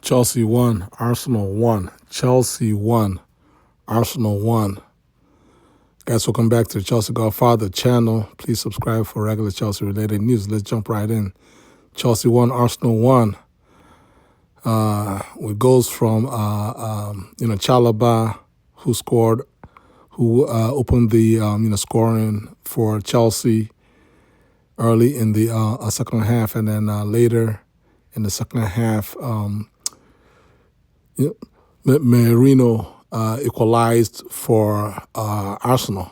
Chelsea won, Arsenal won. Chelsea won, Arsenal won. Guys, welcome back to the Chelsea Godfather channel. Please subscribe for regular Chelsea-related news. Let's jump right in. Chelsea won, Arsenal won. With goals from Chalobah, who opened the scoring for Chelsea early in the second half, and then later in the second half, Merino equalized for Arsenal.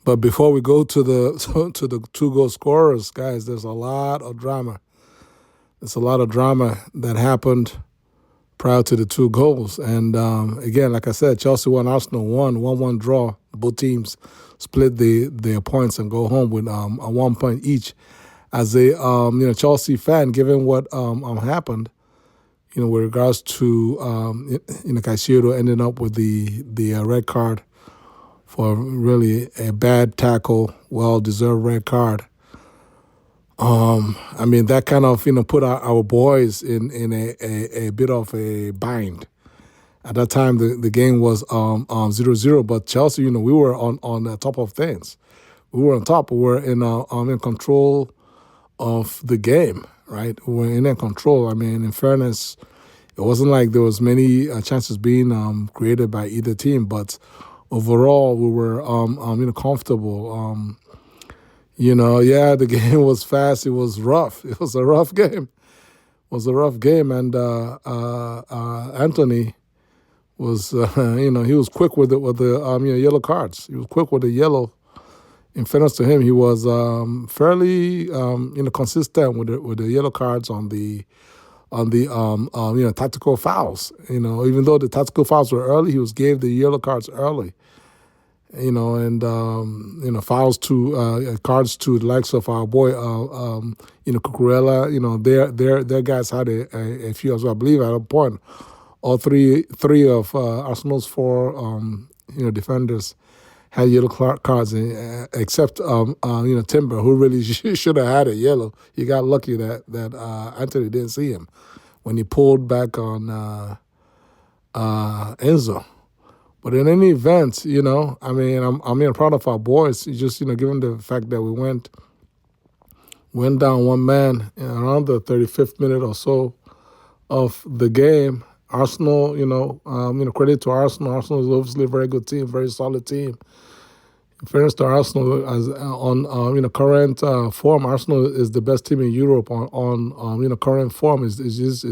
But before we go to the two-goal scorers, guys, there's a lot of drama. There's a lot of drama that happened prior to the two goals. And again, like I said, Chelsea won, Arsenal won, 1-1 draw. Both teams split their points and go home with a 1 point each. As a Chelsea fan, given what happened, with regards to Caicedo ending up with the red card for really a bad tackle, well-deserved red card. That kind of put our boys in a bit of a bind. At that time, the game was 0-0, but Chelsea, we were on the top of things. We were on top. We were in control of the game, right? We were in control. In fairness, it wasn't like there was many chances being created by either team, but overall, we were comfortable. The game was fast. It was rough. It was a rough game. And Anthony was, he was quick with the yellow cards. He was quick with the yellow. In fairness to him, he was fairly consistent with the yellow cards on the tactical fouls. Even though the tactical fouls were early, he gave the yellow cards early. Fouls to cards to the likes of our boy, Cucurella. Their guys had a few as well. I believe at a point, all three of Arsenal's four defenders had yellow cards, except Timber, who really should have had a yellow. He got lucky that Anthony didn't see him when he pulled back on Enzo. But in any event, I'm proud of our boys. Just given the fact that we went down one man around the 35th minute or so of the game. Arsenal, credit to Arsenal. Arsenal is obviously a very good team, very solid team. In fairness to Arsenal, as on current form, Arsenal is the best team in Europe on current form. It is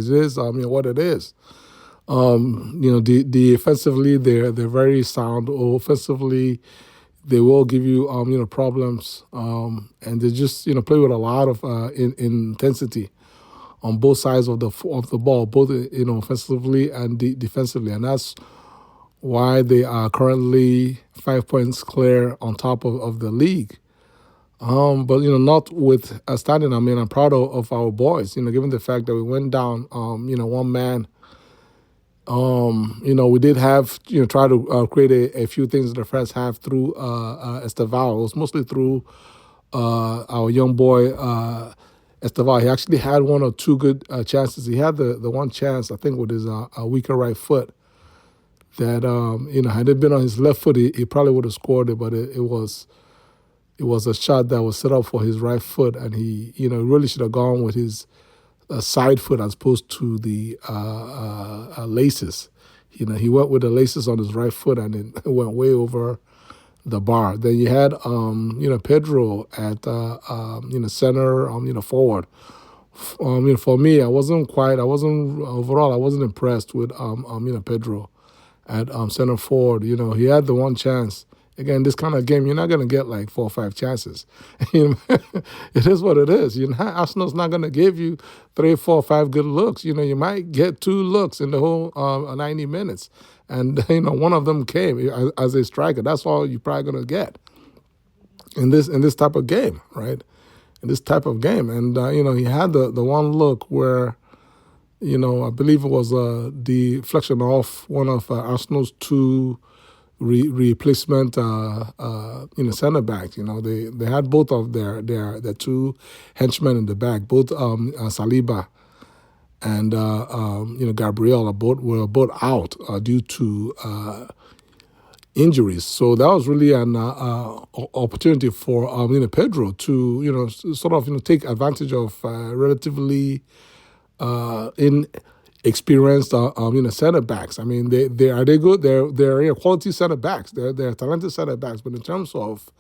what it is. Defensively, they're very sound. Offensively, they will give you problems. And they just play with a lot of intensity on both sides of the ball, both offensively and defensively, and that's why they are currently 5 points clear on top of the league. But notwithstanding, I'm proud of our boys. Given the fact that we went down, one man. We did have try to create a few things in the first half through Estevao. It was mostly through our young boy Estevao. He actually had one or two good chances. He had the one chance, I think, with his weaker right foot. That had it been on his left foot, he probably would have scored it. But it was a shot that was set up for his right foot, and he really should have gone with his side foot as opposed to the laces. He went with the laces on his right foot, and it went way over the bar. Then you had Pedro at center, forward. For me, I wasn't impressed with Pedro at center forward. He had the one chance. Again, this kind of game, you're not going to get like 4 or 5 chances. It is what it is. Arsenal's not going to give you 3, 4, 5 good looks. You might get 2 looks in the whole 90 minutes. And, one of them came as a striker. That's all you're probably going to get in this type of game, right? In this type of game. And, he had the one look where, I believe it was a deflection off one of Arsenal's 2 replacement center backs. They had both of their 2 henchmen in the back, both Chalobah and Gabriel were both out due to injuries. So that was really an opportunity for Pedro to sort of take advantage of relatively inexperienced center backs. I mean, they good? They're quality center backs. They're talented center backs, but in terms of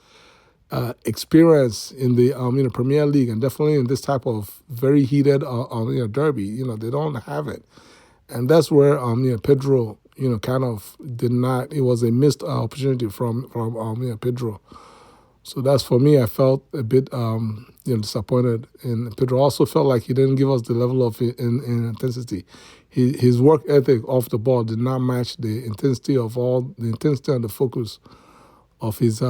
experience in the Premier League, and definitely in this type of very heated derby, they don't have it, and that's where Pedro kind of did not. It was a missed opportunity from Pedro. So that's for me. I felt a bit disappointed in Pedro. Also felt like he didn't give us the level of in intensity. His work ethic off the ball did not match the intensity and the focus of his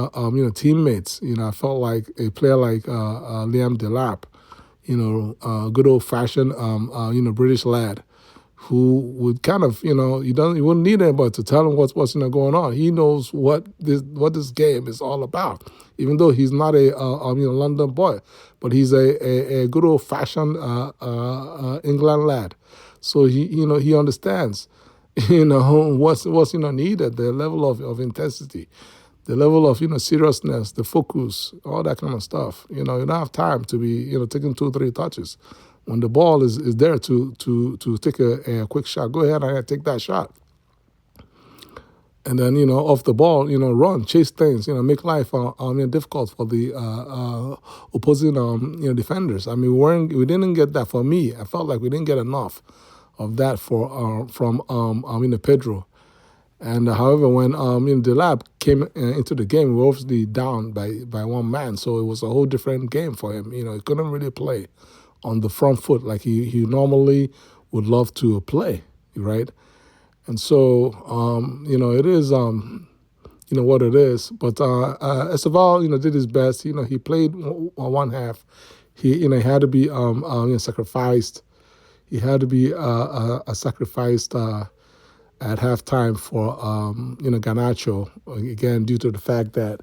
teammates. I felt like a player like Liam Delap, good old fashioned British lad, who would kind of he wouldn't need anybody to tell him what's going on. He knows what this game is all about. Even though he's not a London boy, but he's a good old fashioned England lad. So he understands what's needed, the level of intensity, the level of seriousness, the focus, all that kind of stuff. You don't have time to be taking 2-3 touches. When the ball is there to take a quick shot, go ahead and take that shot. And then off the ball, run, chase things, make life difficult for the opposing defenders. I mean, we didn't get that. For me, I felt like we didn't get enough of that from Pedro. And however, when Delap came into the game, we were obviously down by one man, so it was a whole different game for him. He couldn't really play on the front foot like he normally would love to play, right? And so, it is, what it is. But Esteval, did his best. He played one half. He had to be sacrificed. He had to be sacrificed at halftime for Garnacho, again due to the fact that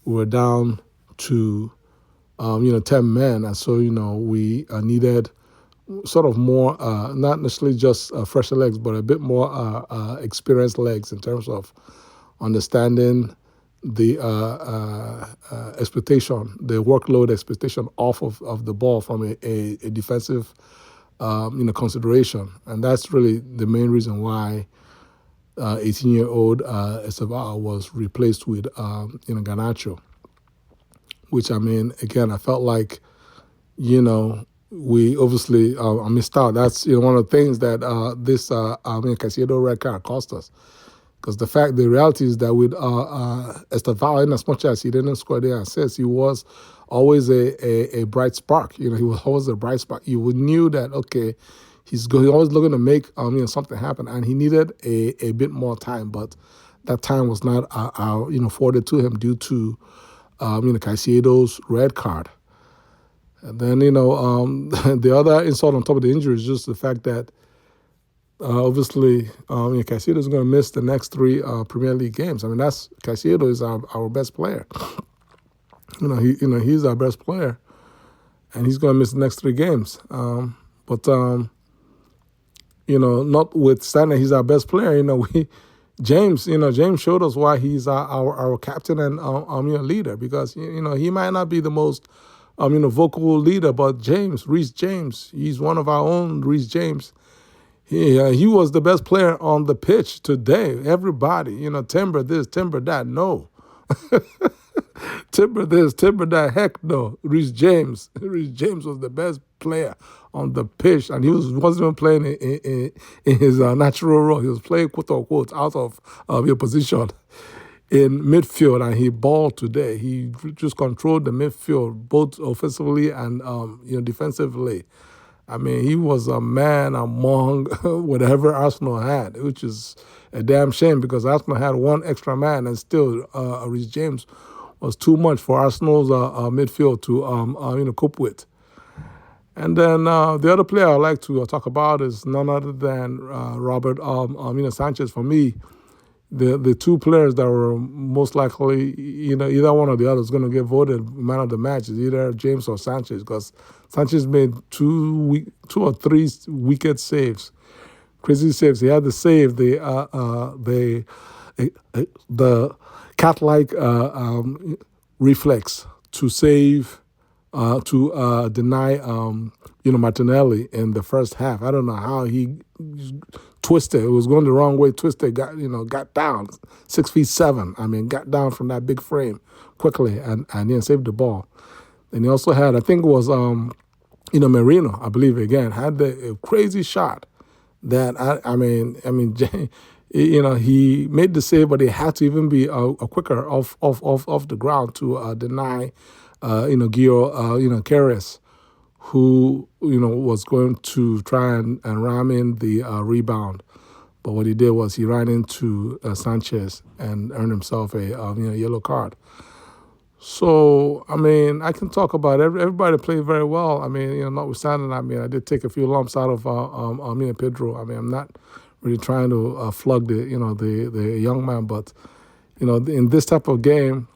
we were down to 10 men, and so we needed sort of more, not necessarily just fresher legs, but a bit more experienced legs in terms of understanding the expectation, the workload expectation off of the ball from a defensive consideration. And that's really the main reason why 18-year-old Esteval was replaced with Garnacho, which, I mean, again, I felt like, we obviously missed out. That's one of the things that this Caicedo red card cost us. Because the reality is that with Esteval, in as much as he didn't score the assists, he was always a bright spark. He was always a bright spark. You knew that, okay, he's always looking to make something happen, and he needed a bit more time, but that time was not afforded to him due to Caicedo's red card. And then the other insult on top of the injury is just the fact that obviously Caicedo is going to miss the next 3 Premier League games. I mean, Caicedo is our best player. He's our best player, and he's going to miss the next 3 games. But notwithstanding he's our best player, James showed us why he's our captain and leader, because he might not be the most vocal leader, but Reece James, he's one of our own. Reece James, he was the best player on the pitch today. Everybody, timber this, timber that, no. Timber this, timber that, heck no. Reece James was the best player on the pitch, and he wasn't even playing in his natural role. He was playing, quote unquote, out of your position in midfield, and he balled today. He just controlled the midfield, both offensively and defensively. I mean, he was a man among whatever Arsenal had, which is a damn shame, because Arsenal had one extra man, and still Reece James was too much for Arsenal's midfield to cope with. And then the other player I'd like to talk about is none other than Robert Sanchez. For me, the two players that were most likely, either one or the other is going to get voted man of the match is either James or Sanchez, because Sanchez made two or three wicked saves, crazy saves. He had to save the cat-like reflex to save to deny Martinelli in the first half. I don't know how he twisted. It was going the wrong way. Twisted, got down 6'7". I mean, got down from that big frame quickly and then saved the ball. And he also had, I think it was Merino, I believe, again, had the crazy shot that he made the save, but he had to even be quicker off the ground to deny Gio Carres, who was going to try and ram in the rebound. But what he did was he ran into Sanchez and earned himself a yellow card. So, I can talk about everybody played very well. Notwithstanding, I did take a few lumps out of Pedro. I'm not really trying to flug the young man, but in this type of game,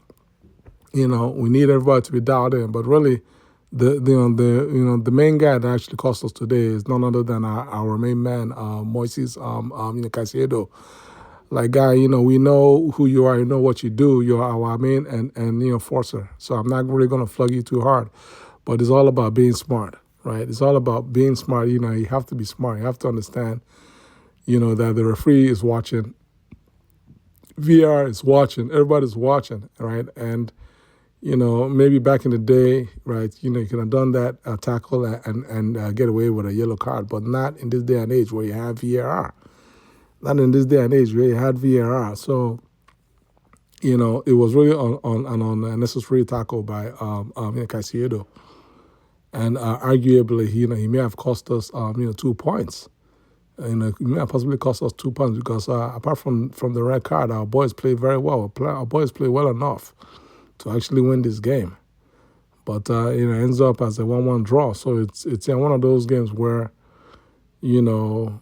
we need everybody to be dialed in. But really, the main guy that actually cost us today is none other than our main man, Moises Caicedo. Like, guy, we know who you are, you know what you do. You're our main and enforcer. So I'm not really going to flug you too hard. But it's all about being smart, right? It's all about being smart. You have to be smart. You have to understand, that the referee is watching. VR is watching. Everybody's watching, right? And, maybe back in the day, right, you could have done that tackle and get away with a yellow card, but not in this day and age where you have VAR. Not in this day and age where you had VAR. So, it was really on an unnecessary tackle by Caicedo. And arguably, he may have cost us, 2 points. He may have possibly cost us 2 points because apart from the red card, our boys played very well. Our boys played well enough to actually win this game. But, it ends up as a 1-1 draw. So it's one of those games where, you're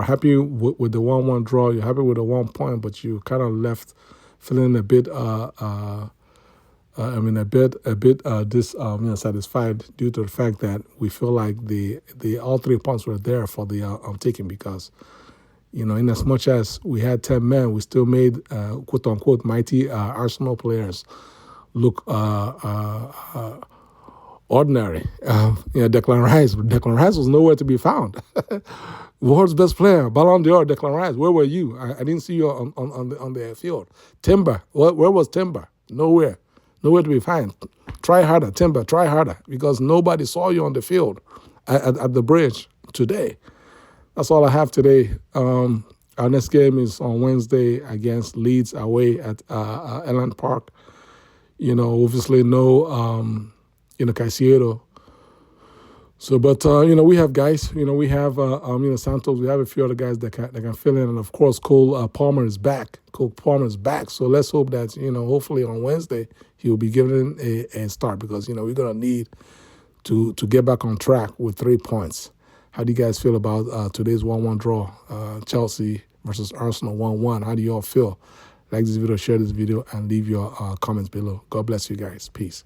happy with the 1-1 draw. You're happy with the 1 point, but you kind of left feeling a bit, dissatisfied due to the fact that we feel like the all 3 points were there for the taking because, in as much as we had 10 men, we still made quote unquote mighty Arsenal players look ordinary. Declan Rice was nowhere to be found. World's best player, Ballon d'Or, Declan Rice. Where were you? I didn't see you on the field. Timber, where was Timber? Nowhere to be found. Try harder, Timber. Try harder, because nobody saw you on the field at the bridge today. That's all I have today. Our next game is on Wednesday against Leeds away at Elland Park. Obviously no. Caicedo. So, but, we have guys, we have, Santos, we have a few other guys that can fill in. And, of course, Cole Palmer is back. So let's hope that, hopefully on Wednesday he will be given a start because, we're going to need to get back on track with 3 points. How do you guys feel about today's 1-1 draw? Chelsea versus Arsenal 1-1. How do you all feel? Like this video, share this video, and leave your comments below. God bless you guys. Peace.